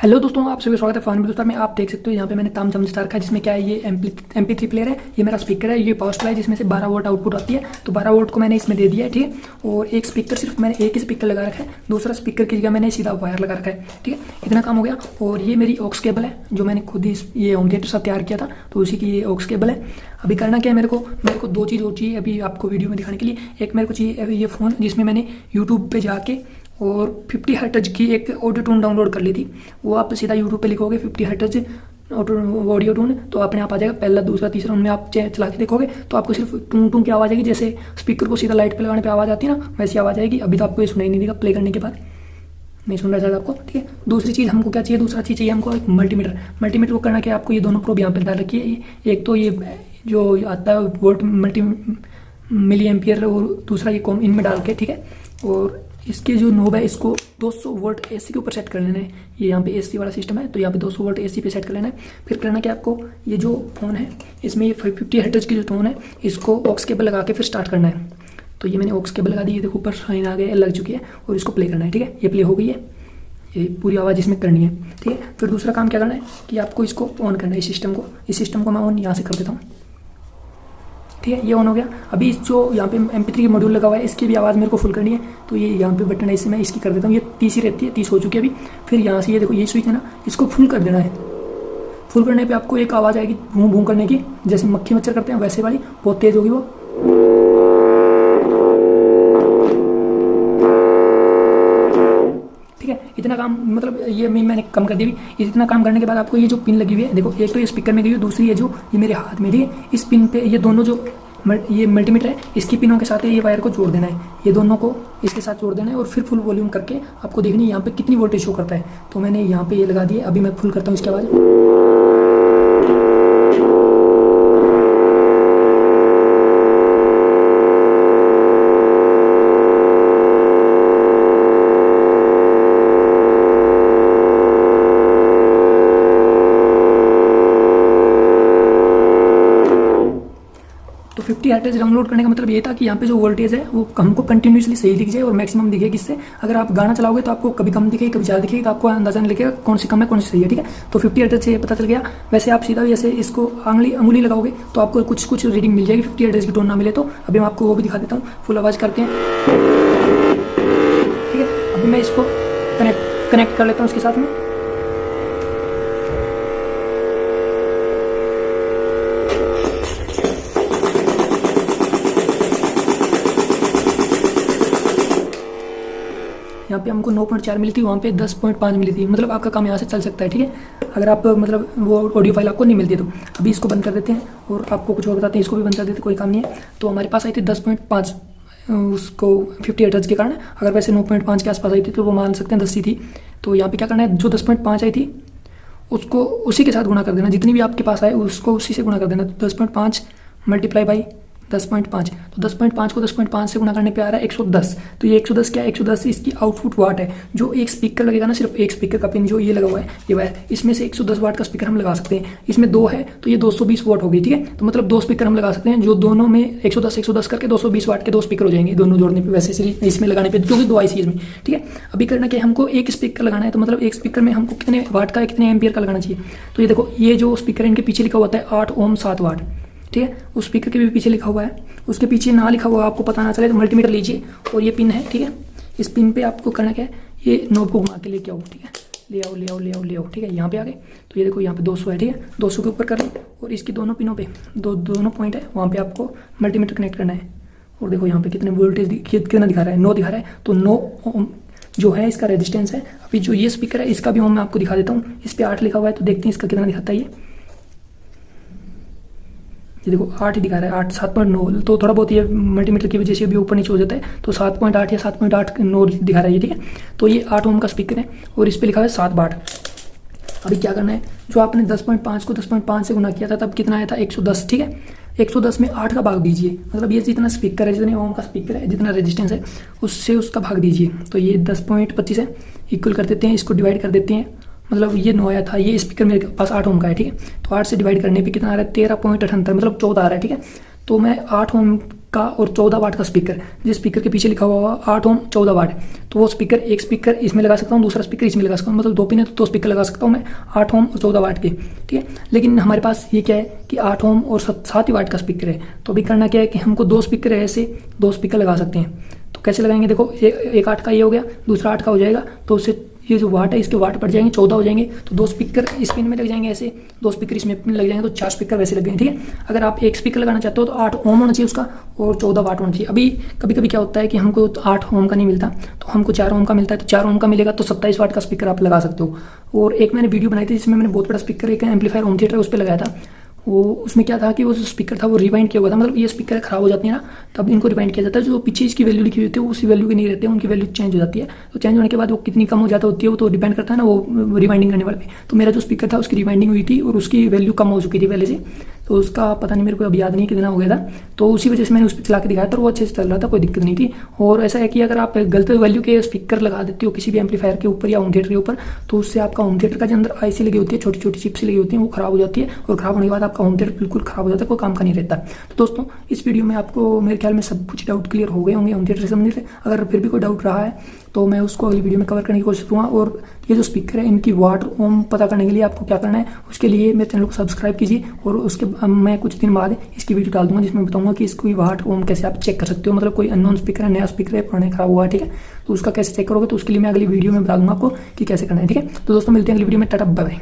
Hello दोस्तों, आप सभी स्वागत है फन दोस्तों में। आप देख सकते हो यहाँ पे मैंने ताम चमचदार रखा है, जिसमें क्या है ये MP3 प्लेयर है, ये मेरा स्पीकर है, ये पावर सप्लाई जिसमें से 12 वोल्ट आउटपुट आती है। तो 12 वोल्ट को मैंने इसमें दे दिया है, ठीक है। और एक स्पीकर, सिर्फ मैंने एक ही स्पीकर लगा रखा है, दूसरा स्पीकर की जगह मैंने सीधा वायर लगा रखा है, ठीक है। इतना काम हो गया। और ये मेरी ऑक्स केबल है, जो मैंने खुद ही ये होम थिएटर सब तैयार किया था, तो उसी की ये ऑक्स केबल है। अभी करना क्या है, मेरे को दो चीज़ और चाहिए अभी आपको वीडियो में दिखाने के लिए। एक मेरे को चाहिए ये फ़ोन, जिसमें मैंने यूट्यूब पे जाके और 50 हर्ट्ज की एक ऑडियो टून डाउनलोड कर ली थी। वो आप सीधा यूट्यूब पे लिखोगे 50 हर्ट्ज ऑडियो टून, तो अपने आप आ जाएगा। पहला, दूसरा, तीसरा उनमें आप चला के देखोगे तो आपको सिर्फ टून टून की आवाज़ आएगी, जैसे स्पीकर को सीधा लाइट पे लगाने पे आवाज़ आती है ना, वैसी आवाज़ आएगी। अभी तो आपको ये सुनाई नहीं देगा, प्ले करने के बाद नहीं सुन रहा शायद आपको, ठीक है। दूसरी चीज़ हमको क्या चाहिए, दूसरा चीज़ चाहिए हमको एक मल्टीमीटर को करना क्या, आपको ये दोनों प्रोब यहाँ पर डाल रखी है। एक तो ये जो आता है वोल्ट मिली एम्पियर, और दूसरा ये कॉम इनमें डाल के, ठीक है। और इसके जो नोब है, इसको 200 वोल्ट AC के ऊपर सेट कर लेना है। ये यहाँ पे AC वाला सिस्टम है, तो यहाँ पे 200 वोल्ट AC पे सेट कर लेना है। फिर करना क्या आपको, ये जो फ़ोन है इसमें ये 50 हर्ट्ज की जो टोन है, इसको ऑक्स केबल लगा के फिर स्टार्ट करना है। तो ये मैंने ऑक्स केबल लगा दी, ये देखो ऊपर साइन आ गए, लग चुकी है, और इसको प्ले करना है, ठीक है। ये प्ले हो गई है, ये पूरी आवाज़ इसमें करनी है, ठीक है। फिर दूसरा काम क्या करना है कि आपको इसको ऑन करना है, इस सिस्टम को मैं ऑन यहाँ से कर देता हूँ, ठीक है। ये ऑन हो गया। अभी जो यहाँ पे MP3 मॉड्यूल लगा हुआ है, इसकी भी आवाज़ मेरे को फुल करनी है, तो ये यहाँ पे बटन है, इससे मैं इसकी कर देता हूँ। ये 30 ही रहती है, 30 हो चुकी है अभी। फिर यहाँ से ये देखो, ये स्विच है ना, इसको फुल कर देना है। फुल करने पे आपको एक आवाज़ आएगी भूं भूं करने की, जैसे मक्खी मच्छर करते हैं वैसे वाली, बहुत तेज़ होगी वो। ठीक है, इतना काम मतलब ये मैंने कम कर दी। इतना काम करने के बाद आपको ये जो पिन लगी हुई है, देखो एक तो ये स्पीकर में गई है, दूसरी है जो ये मेरे हाथ में, ठीक है। इस पिन पे ये दोनों जो ये मल्टीमीटर है, इसकी पिनों के साथ ये वायर को जोड़ देना है, ये दोनों को इसके साथ जोड़ देना है। और फिर फुल वॉल्यूम करके आपको देखनी है यहाँ पे कितनी वोल्टेज शो करता है। तो मैंने यहाँ पे ये लगा दिए, अभी मैं फुल करता हूँ इसकी आवाज़। तो 50 हर्ट्ज डाउनलोड करने का मतलब ये था कि यहाँ पे जो वोल्टेज है वो हमको कंटिन्यूसली सही दिख जाए और मैक्सिमम दिखे। किससे, अगर आप गाना चलाओगे तो आपको कभी कम दिखेगी, कभी ज़्यादा दिखेगी, तो आपको अंदाजा नहीं लगेगा कौन सी कम है कौन सी सही है, ठीक है। तो 50 हर्ट्ज से पता चल गया। वैसे आप सीधा भी ऐसे इसको अंगुली लगाओगे तो आपको कुछ रीडिंग मिल जाएगी, 50 हर्ट्ज की टोन ना मिले तो। अभी मैं आपको वो भी दिखा देता हूँ फुल आवाज़ करके, ठीक है। अभी मैं इसको कनेक्ट कर लेता हूँ इसके साथ में। यहाँ पे हमको 9.4 मिली थी, वहाँ पे 10.5 मिली थी। मतलब आपका काम यहाँ से चल सकता है, ठीक है। अगर आप मतलब वो ऑडियो फाइल आपको नहीं मिलती है तो। अभी इसको बंद कर देते हैं और आपको कुछ और बताते हैं, इसको भी बंद कर देते हैं, कोई काम नहीं है। तो हमारे पास आई थी 10.5, उसको 50 हर्ट्ज के कारण। अगर वैसे 9.5 के आसपास आई थी तो वो मान सकते हैं 10 ही थी। तो यहाँ पे क्या करना है, जो 10.5 आई थी उसको उसी के साथ गुणा कर देना, जितनी भी आपके पास आए उसको उसी से गुणा कर देना। तो 10.5 मल्टीप्लाई बाई 10.5, तो 10.5 को 10.5 से गुणा करने पे आ रहा है 110। तो ये 110 क्या है, 110 इसकी आउटपुट वाट है। जो एक स्पीकर लगेगा ना, सिर्फ एक स्पीकर का पिन जो ये लगा हुआ है, ये वायर, इसमें से 110 वाट का स्पीकर हम लगा सकते हैं। इसमें 2 है तो ये 220 वाट होगी, ठीक है। तो मतलब 2 स्पीकर हम लगा सकते हैं, जो दोनों में 110 करके 220 वाट के 2 स्पीकर हो जाएंगे दोनों जोड़ने पर, वैसे इसमें लगाने पर, क्योंकि 2 IC इसमें, ठीक है। अभी करना क्या, हमको एक स्पीकर लगाना है, तो मतलब एक स्पीकर में हमको कितने वाट का, कितने एम्पियर का लगाना चाहिए। तो ये देखो, ये जो स्पीकर है इनके पीछे लिखा हुआ है 8 ओम 7 वाट, ठीक है। उस स्पीकर के भी पीछे लिखा हुआ है, उसके पीछे ना लिखा हुआ आपको पता ना चले तो मल्टीमीटर लीजिए, और ये पिन है, ठीक है। इस पिन पे आपको करना क्या है, ये नोब को घुमा के लेके आओ, ठीक है। ले आओ, ठीक है। यहाँ पे आ गए तो ये देखो यहाँ पे 200 है, ठीक है। 200 के ऊपर कर लो, और इसकी दोनों पिनों पे दोनों पॉइंट है, वहाँ पे आपको मल्टीमीटर कनेक्ट करना है। और देखो यहाँ पे कितने वोल्टेज कितना दिखा रहा है, 9 दिखा रहा है। तो 9 ओम जो है इसका रेजिस्टेंस है। अभी जो ये स्पीकर है इसका भी ओम मैं आपको दिखा देता हूँ, इस पर 8 लिखा हुआ है, तो देखते हैं इसका कितना दिखाता है। ये देखो 8 ही दिखा रहा है, 8 7.9, तो थोड़ा बहुत ये मल्टीमीटर की वजह से भी ऊपर नीचे हो जाता है, तो 7.8 या 7.89 दिखा रहा है ये, ठीक है। तो ये 8 ओम का स्पीकर है, और इस पे लिखा है 7 वाट। अभी क्या करना है, जो आपने 10.5 को 10.5 से गुना किया था तब कितना आया था, 110, ठीक है। 110 में 8 का भाग दीजिए, मतलब ये जितना स्पीकर है, जितने ओम का स्पीकर है, जितना रेजिस्टेंस है, उससे उसका भाग दीजिए। तो ये 10.25 है, इक्वल कर देते हैं, इसको डिवाइड कर देते हैं। मतलब ये 9 आया था, ये स्पीकर मेरे पास 8 ओम का है, ठीक है। तो 8 से डिवाइड करने पे कितना आ रहा है, 13.78, मतलब 14 आ रहा है, ठीक है। तो मैं 8 ओम का और 14 वाट का स्पीकर, जिस स्पीकर के पीछे लिखा हुआ 8 ओम 14 वाट, तो वो स्पीकर, एक स्पीकर इसमें लगा सकता हूँ, दूसरा स्पीकर इसमें लगा सकता हूँ, मतलब 2 पिन है तो 2 स्पीकर लगा सकता हूँ मैं 8 ओम और 14 वाट के, ठीक है। लेकिन हमारे पास ये क्या है कि 8 ओम और 7 ही वाट का स्पीकर है, तो अभी करना क्या है कि हमको 2 स्पीकर है, ऐसे 2 स्पीकर लगा सकते हैं। तो कैसे लगाएंगे, देखो एक 8 का ये हो गया, दूसरा 8 का हो जाएगा, तो उससे ये जो वाट है इसके वाट बढ़ जाएंगे, 14 हो जाएंगे, तो 2 स्पीकर इस पिन में लग जाएंगे ऐसे, 2 स्पीकर इसमें लग जाएंगे, तो 4 स्पीकर वैसे लग गए, ठीक है। अगर आप एक स्पीकर लगाना चाहते हो तो 8 ओम होना चाहिए उसका और 14 वाट होना चाहिए। अभी कभी कभी क्या होता है कि हमको 8 ओम का नहीं मिलता, तो हमको 4 ओम का मिलता है, तो 4 ओम का मिलेगा तो 27 वाट का स्पीकर आप लगा सकते हो। और एक मैंने वीडियो बनाई थी जिसमें मैंने बहुत बड़ा स्पीकर, एक एम्पलीफायर होम थिएटर उस पर लगाया था। वो उसमें क्या था कि वो जो स्पीकर था वो रिवाइंड किया हुआ था, मतलब ये स्पीकर खराब हो जाती है ना, तब इनको रिवाइंड किया जाता है, जो पीछे इसकी वैल्यू लिखी हुई होती है उसी वैल्यू की नहीं रहती है, उनकी वैल्यू चेंज हो जाती है। तो चेंज होने के बाद वो कितनी कम हो जाता होती है वो तो डिपेंड करता है ना वो रिवाइंडिंग करने वाले पे। तो मेरा जो स्पीकर था उसकी रिवाइंडिंग हुई थी और उसकी वैल्यू कम हो चुकी थी पहले से, तो उसका पता नहीं, मेरे को अभी याद नहीं कितना हो गया था, तो उसी वजह से मैंने उस पर चला के दिखाया था, वो अच्छे से चल रहा था, कोई दिक्कत नहीं थी। और ऐसा है कि अगर आप गलत वैल्यू के स्पीकर लगा देते हो किसी भी एम्पलीफायर के ऊपर या होम थिएटर के ऊपर, तो उससे आपका होम थिएटर का जो अंदर आईसी लगी होती है, छोटी छोटी चिप्स लगी होती है, वो खराब हो जाती है, और खराब होने के बाद आपका होम थिएटर बिल्कुल खराब हो जाता है, कोई काम का नहीं रहता। तो दोस्तों इस वीडियो में आपको मेरे ख्याल में सब कुछ डाउट क्लियर हो गए होंगे होम थिएटर से संबंधित। अगर फिर भी कोई डाउट रहा है तो मैं उसको अगली वीडियो में कवर करने की कोशिश करूँगा। और ये जो स्पीकर है इनकी वाट ओम पता करने के लिए आपको क्या करना है, उसके लिए मेरे चैनल को सब्सक्राइब कीजिए, और उसके मैं कुछ दिन बाद इसकी वीडियो डाल दूंगा जिसमें बताऊंगा कि इसकी वाट ओम कैसे आप चेक कर सकते हो, मतलब कोई अननोन स्पीकर है, नया स्पीकर है, पुराने खराब हुआ है, ठीक है, तो उसका कैसे चेक करोगे, तो उसके लिए मैं अगली वीडियो में बता दूंगा आपको कि कैसे करना है, ठीक है। तो दोस्तों मिलते हैं अगली वीडियो में, टाटा बाय बाय।